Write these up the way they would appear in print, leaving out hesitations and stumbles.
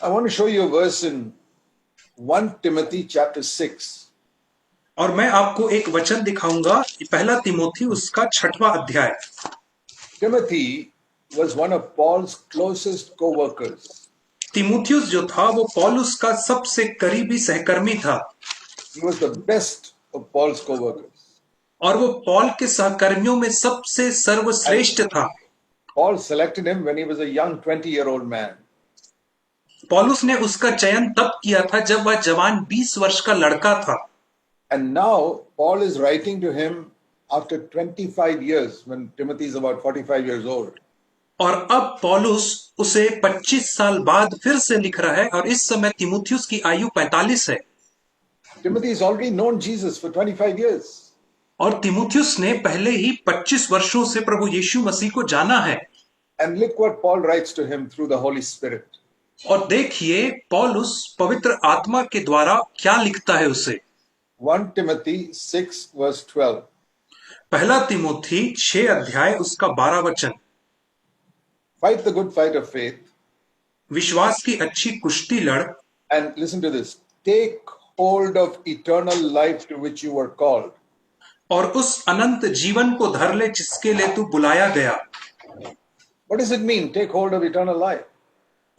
I want to show you a verse in 1 Timothy chapter 6. और मैं आपको एक वचन दिखाऊंगा, पहला तिमोथी उसका 6वां अध्याय। Timothy was one of Paul's closest co-workers. तिमोथियुस जो था वो पौलुस का सबसे करीबी सहकर्मी था He was the best of Paul's co-workers. और वो पौल के सहकर्मियों में सबसे सर्वश्रेष्ठ था। Paul selected him when he was a young 20-year-old man. पौलुस ने उसका चयन तब किया था जब वह जवान 20 वर्ष का लड़का था। And now Paul is writing to him after 25 years when Timothy is about 45 years old. और अब पौलुस उसे 25 साल बाद फिर से लिख रहा है और इस समय तिमोथियुस की आयु 45 है। Timothy has already known Jesus for 25 years. और तिमोथियुस ने पहले ही 25 वर्षों से प्रभु यीशु मसीह को जाना है। And look what Paul writes to him through the Holy Spirit. और देखिए पौलुस पवित्र आत्मा के द्वारा क्या लिखता है उसे। 1 Timothy 6 verse 12. पहला तिमोथी 6 अध्याय उसका 12 वचन। Fight the good fight of faith. विश्वास की अच्छी कुश्ती लड़। And listen to this. Take hold of eternal life to which you were called. और उस अनंत जीवन को धर ले जिसके लिए तू बुलाया गया। What does it mean? Take hold of eternal life.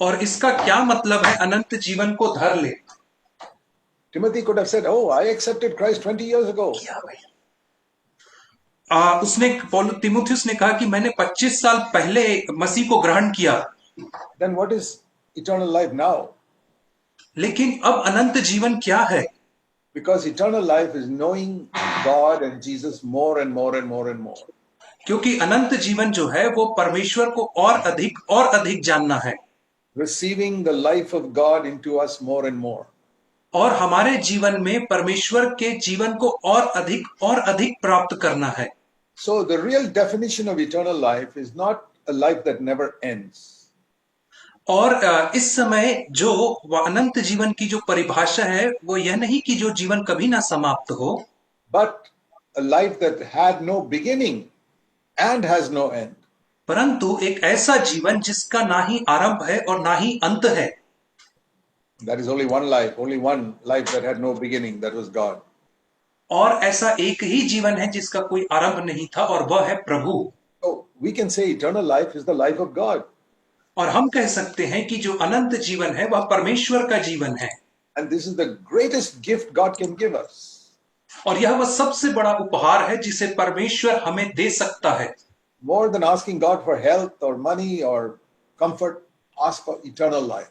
और इसका क्या मतलब है अनंत जीवन को धर ले। Timothy could have said, "Oh, I accepted Christ 20 years ago." उसने तिमोथियुस ने कहा कि मैंने 25 साल पहले मसीह को ग्रहण किया। Then what is eternal life now? लेकिन अब अनंत जीवन क्या है? Because eternal life is knowing God and Jesus more and more and more and more. क्योंकि अनंत जीवन जो है वो परमेश्वर को और अधिक जानना है। Receiving the life of God into us more and more. और हमारे जीवन में परमेश्वर के जीवन को और अधिक प्राप्त करना है। So the real definition of eternal life is not a life that never ends. और इस समय जो अनंत जीवन की जो परिभाषा है वो यह नहीं कि जो जीवन कभी ना समाप्त हो, but a life that had no beginning and has no end. परंतु एक ऐसा जीवन जिसका ना ही आरंभ है और ना ही अंत है। That is only one life that had no beginning, that was God. और ऐसा एक ही जीवन है जिसका कोई आरंभ नहीं था और वह है प्रभु। So we can say eternal life is the life of God. और हम कह सकते हैं कि जो अनंत जीवन है वह परमेश्वर का जीवन है। And this is the greatest gift God can give us. और यह वह सबसे बड़ा उपहार है जिसे परमेश्वर हमें दे सकता है। More than asking God for health or money or comfort, ask for eternal life.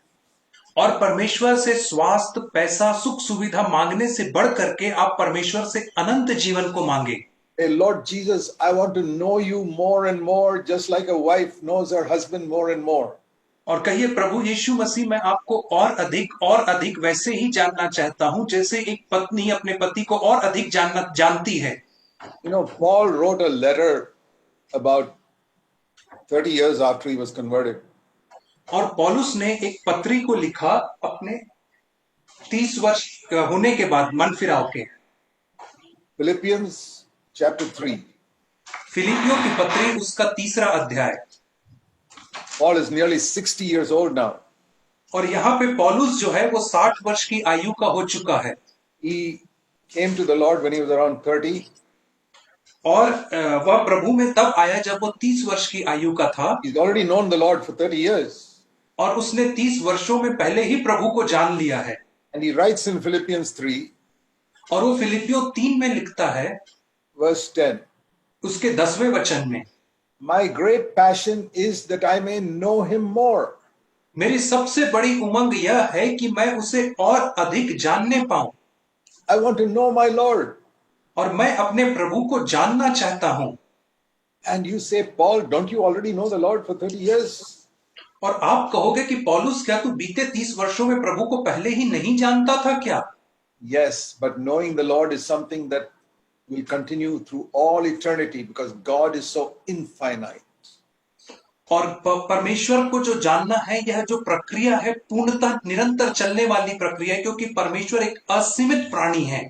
और परमेश्वर से स्वास्थ्य, पैसा, सुख सुविधा मांगने से बढ़ करके आप परमेश्वर से अनंत जीवन को मांगे। Hey Lord Jesus, I want to know you more and more, just like a wife knows her husband more and more. और कहिए प्रभु यीशु मसीह मैं आपको और अधिक वैसे ही जानना चाहता हूं जैसे एक पत्नी अपने पति को और अधिक जानती है। You know, Paul wrote a letter about 30 years after he was converted. और पौलुस ने एक पत्री को लिखा अपने 30 वर्ष होने के बाद मन फिराव के। Philippians chapter 3. फिलिपियों की पत्री उसका 3रा अध्याय। Paul is nearly 60 years old now. और यहाँ पे पौलुस जो है वो 60 वर्ष की आयु का हो चुका है। He came to the Lord when he was around 30. और वह प्रभु में तब आया जब वो 30 वर्ष की आयु का था। He's already known the Lord for 30 years. और उसने 30 वर्षों में पहले ही प्रभु को जान लिया है। And he writes in Philippians 3. और वो फिलिपियों 3 में लिखता है verse 10. उसके 10वें वचन में, My great passion is that I may know him more. मेरी सबसे बड़ी उमंग यह है कि मैं उसे और अधिक जानने पाऊं। I want to know my Lord. और मैं अपने प्रभु को जानना चाहता हूं। And you say, Paul, don't you already know the Lord for 30 years? और आप कहोगे कि पौलुस क्या तू बीते 30 वर्षों में प्रभु को पहले ही नहीं जानता था क्या? Yes, but knowing the Lord is something that will continue through all eternity because God is so infinite. और परमेश्वर को जो जानना है यह जो प्रक्रिया है पूर्णतः निरंतर चलने वाली प्रक्रिया है क्योंकि परमेश्वर एक असीमित प्राणी है।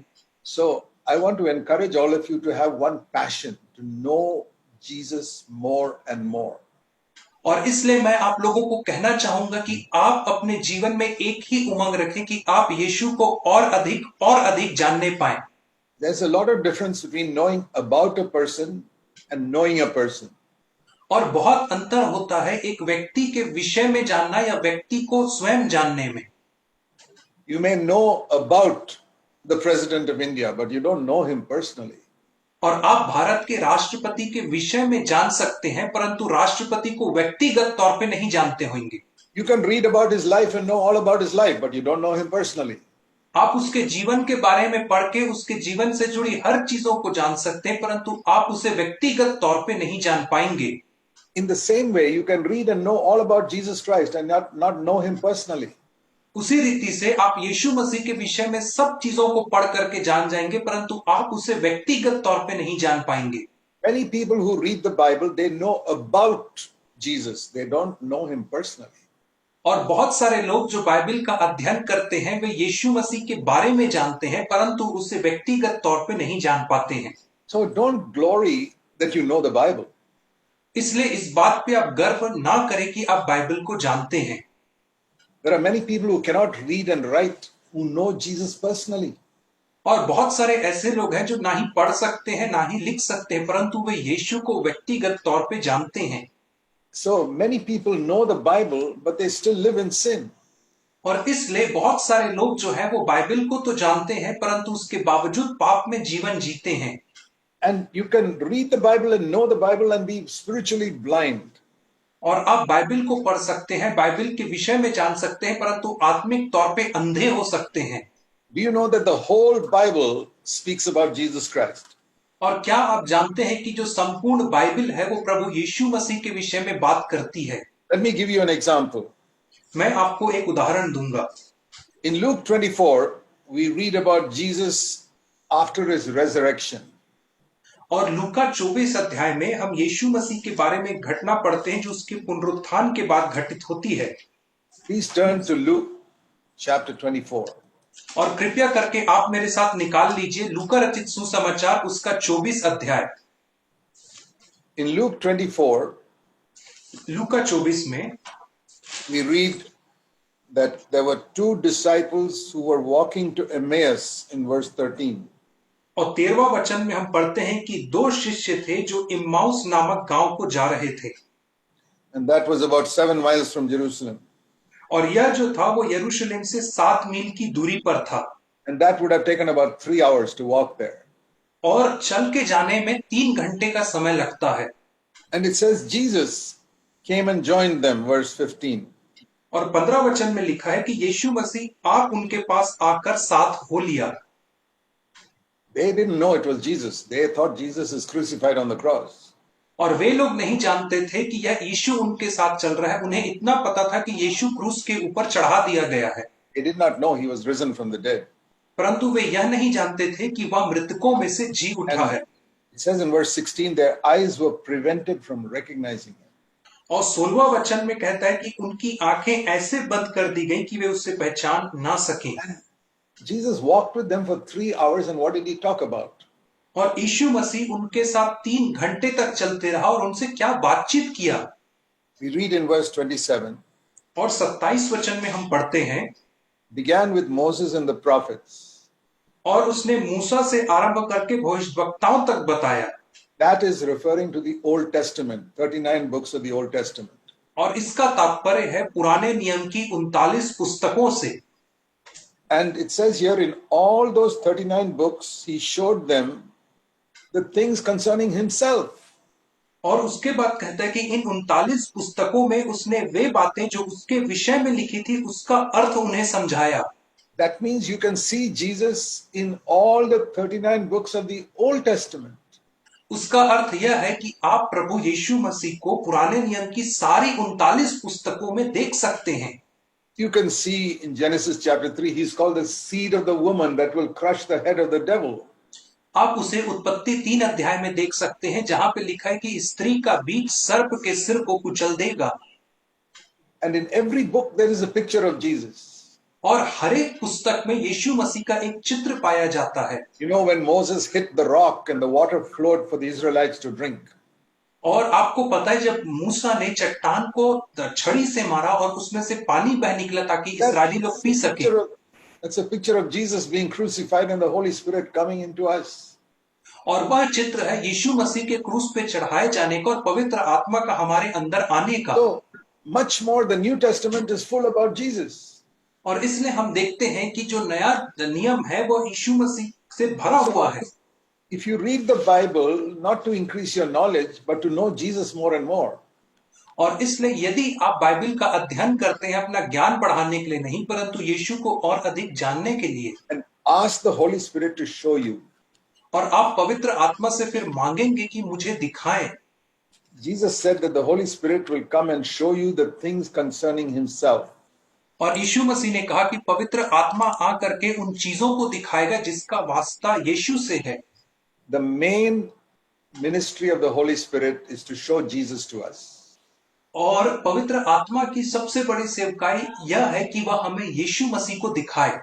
So I want to encourage all of you to have one passion to know Jesus more and more. और इसलिए मैं आप लोगों को कहना चाहूंगा कि आप अपने जीवन में एक ही उमंग रखें कि आप यीशु को और अधिक जानने पाएं। There's a lot of difference between knowing about a person and knowing a person. और बहुत अंतर होता है एक व्यक्ति के विषय में जानना या व्यक्ति को स्वयं जानने में। You may know about the President of India, but you don't know him personally. और आप भारत के राष्ट्रपति के विषय में जान सकते हैं परंतु राष्ट्रपति को व्यक्तिगत तौर पे नहीं जानते होंगे। You can read about his life and know all about his life, but you don't know him personally. आप उसके जीवन के बारे में पढ़ के उसके जीवन से जुड़ी हर चीजों को जान सकते हैं परंतु आप उसे व्यक्तिगत तौर पे नहीं जान पाएंगे। In the same way, you can read and know all about Jesus Christ and not know him personally. उसी रीति से आप यीशु मसीह के विषय में सब चीजों को पढ़ करके जान जाएंगे परंतु आप उसे व्यक्तिगत तौर पे नहीं जान पाएंगे। Many people who read the Bible, they know about Jesus. They don't know him personally. और बहुत सारे लोग जो बाइबल का अध्ययन करते हैं वे यीशु मसीह के बारे में जानते हैं परंतु उसे व्यक्तिगत तौर पे नहीं जान पाते हैं। So don't glory that you know the Bible. इसलिए इस बात पे आप गर्व ना करें कि आप बाइबल को जानते हैं। There are many people who cannot read and write who know Jesus personally. और बहुत सारे ऐसे लोग हैं जो ना ही पढ़ सकते हैं ना ही लिख सकते हैं परंतु वे यीशु को व्यक्तिगत तौर पे जानते हैं। So many people know the Bible, but they still live in sin. और इसलिए बहुत सारे लोग जो है वो बाइबल को तो जानते हैं परंतु उसके बावजूद पाप में जीवन जीते हैं। And you can read the Bible and know the Bible and be spiritually blind. और आप बाइबल को पढ़ सकते हैं बाइबल के विषय में जान सकते हैं परंतु आत्मिक तौर पे अंधे हो सकते हैं। Do you know that the whole Bible speaks about Jesus Christ? और क्या आप जानते हैं कि जो संपूर्ण बाइबल है वो प्रभु यीशु मसीह के विषय में बात करती है। Let me give you an example. मैं आपको एक उदाहरण दूंगा। In Luke 24, we read about Jesus after his resurrection. और लूका 24 अध्याय में हम यीशु मसीह के बारे में घटना पढ़ते हैं जो उसके पुनरुत्थान के बाद घटित होती है। Please turn to Luke chapter 24. और कृपया करके आप मेरे साथ निकाल लीजिए लूका रचित सुसमाचार उसका 24 अध्याय। In Luke 24, लूका 24 में we read that there were two disciples who were walking to Emmaus in verse 13. और 13वां वचन में हम पढ़ते हैं कि दो शिष्य थे जो इम्माउस नामक गांव को जा रहे थे। And that was about 7 miles from Jerusalem. और यह जो था वो यरूशलेम से 7 मील की दूरी पर था। And that would have taken about 3 hours to walk there. और चल के जाने में 3 घंटे का समय लगता है। And it says Jesus came and joined them, verse 15. और 15 वचन में लिखा है कि यीशु मसीह आप उनके पास आकर साथ हो लिया। They didn't know it was Jesus. They thought Jesus is crucified on the cross. और वे लोग नहीं जानते थे कि यह यीशु उनके साथ चल रहा है। उन्हें इतना पता था कि यीशु क्रूस के ऊपर चढ़ा दिया गया है। They did not know he was risen from the dead. परंतु वे यह नहीं जानते थे कि वह मृतकों में से जी उठा है। It says in verse 16, their eyes were prevented from recognizing him. और 16वां वचन में कहता है कि उनकी आंखें ऐसे बंद कर दी गई कि वे उससे पहचान ना सकें। Jesus walked with them for 3 hours, and what did he talk about? और यीशु मसीह उनके साथ 3 घंटे तक चलते रहा और उनसे क्या बातचीत किया। We read in verse 27. और 27 वचन में हम पढ़ते हैं, Began with Moses and the prophets. और उसने मूसा से आरंभ करके भविष्यवक्ताओं तक बताया। That is referring to the Old Testament, 39 books of the Old Testament. और इसका तात्पर्य है पुराने नियम की 39 पुस्तकों से। And it says here in all those 39 books, he showed them the things concerning himself. और उसके बाद कहता है कि इन 39 पुस्तकों में उसने वे बातें जो उसके विषय में लिखी थी उसका अर्थ उन्हें समझाया। That means you can see Jesus in all the 39 books of the Old Testament. उसका अर्थ यह है कि आप प्रभु यीशु मसीह को पुराने नियम की सारी 39 पुस्तकों में देख सकते हैं। You can see in Genesis chapter 3, he's called the seed of the woman that will crush the head of the devil. आप उसे उत्पत्ति 3 अध्याय में देख सकते हैं जहां पे लिखा है कि स्त्री का बीज सर्प के सिर को कुचल देगा। And in every book there is a picture of Jesus. और हर एक पुस्तक में यीशु मसीह का एक चित्र पाया जाता है। You know, when Moses hit the rock and the water flowed for the Israelites to drink. और आपको पता है जब मूसा ने चट्टान को छड़ी से मारा और उसमें से पानी बह निकला ताकि इस्राएली लोग पी सके, That's a picture of Jesus being crucified and the Holy Spirit coming into us. और वह चित्र है यीशु मसीह के क्रूस पे चढ़ाए जाने का और पवित्र आत्मा का हमारे अंदर आने का। So much more the New Testament is full about Jesus. और इसलिए हम देखते हैं कि जो नया नियम है वो यीशु मसीह से भरा हुआ है। If you read the Bible, not to increase your knowledge, but to know Jesus more and more. और इसलिए यदि आप बाइबल का अध्ययन करते हैं अपना ज्ञान बढ़ाने के लिए नहीं, परंतु यीशु को और अधिक जानने के लिए, And ask the Holy Spirit to show you. और आप पवित्र आत्मा से फिर मांगेंगे कि मुझे दिखाएं। Jesus said that the Holy Spirit will come and show you the things concerning himself. और यीशु मसीह ने कहा कि पवित्र आत्मा आकर के उन चीजों को दिखाएगा जिसका वास्ता यीशु से है। The main ministry of the Holy Spirit is to show Jesus to us. और पवित्र आत्मा की सबसे बड़ी सेवकाई यह है कि वह हमें यीशु मसीह को दिखाए।